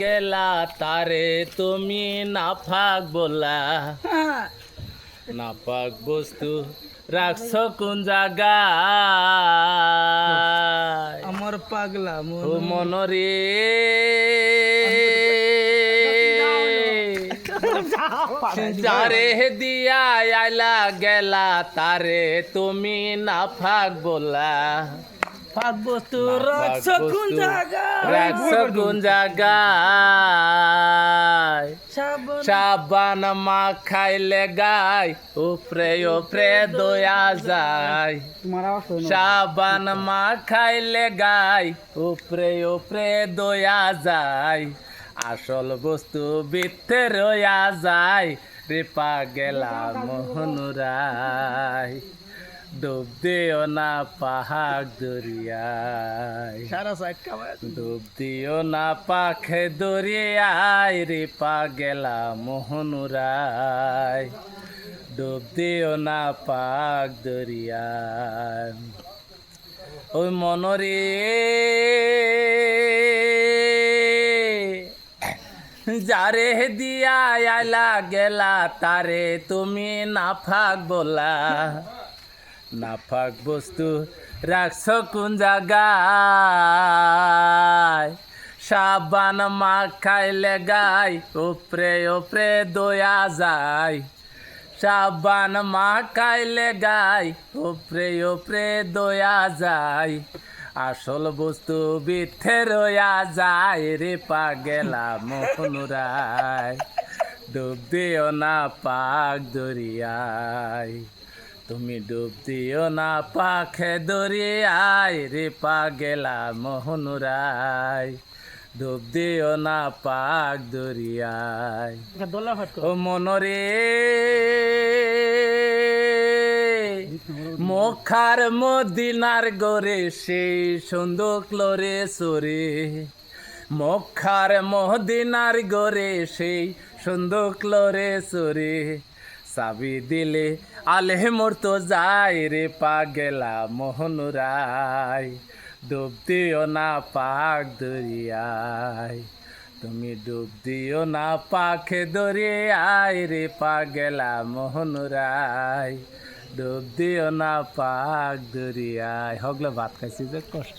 গেলা তারে তুমি নাফাক বলা, নাপাক বস্তু রাখছ কোন জায়গায়? আমার পাগলা ও মনরে যারে দিয়া আইলা গেলা তারে তুমি নাফাক বলা, ফাঁক বস্তু রাখছ কোন জায়গায়? রাখছ কোন জায়গায়? সাবান মা খাইলে গায় উপরে উপরে দয়া যায়। সাবান মা খাইলে গায় উপরে উপরে দয়া যায়। আসল বস্তু বিতে রয়া যায় রে পাগলা মোহনুরাই। ডুব দিও না পাহাগ দরিয়ায়, ডুব দিও না পাখে দরিয়ায় রে পাগলা মোহনুরাই। ডুব দিও না পাক দরিয়ায়। ওই মনরে যারে দিয়া আইলা গেলা তারে তুমি নাফাক বলা, নাফাক বস্তু রাখছ কোন জায়গায়? সাবান মা খাইলে গায় উপরে উপরে দয়া যায়। সাবান মা খাইলে গায় উপরে উপরে দয়া যায়। আসল বস্তু বিথে রয়া যায় রে পাগলা মোহনুরাই। ডুব দিও না পাক দরিয়ায়, তুমি ডুব দিও না পাখে দরিয়ায় রে পাগলা মোহনুরাই। ডুব দিও না পাক দরিয়ায়। ও মনরে মুখার মদিনার গরে সেই সুন্দর রে সরে, মুখার মদিনার গরে সেই সুন্দর রে সরে। চাবি দিলে আলে মোর তো যায় রে পাগলা মোহনুরাই। ডুব দিও না পাক দরিয়ায়, তুমি ডুব দিও না পাখে দরিয়ায় রে পাগলা মোহনুরাই। ডুব দিও না পাক দরিয়ায়। হগলে ভাত খাইছি যে কষ্ট।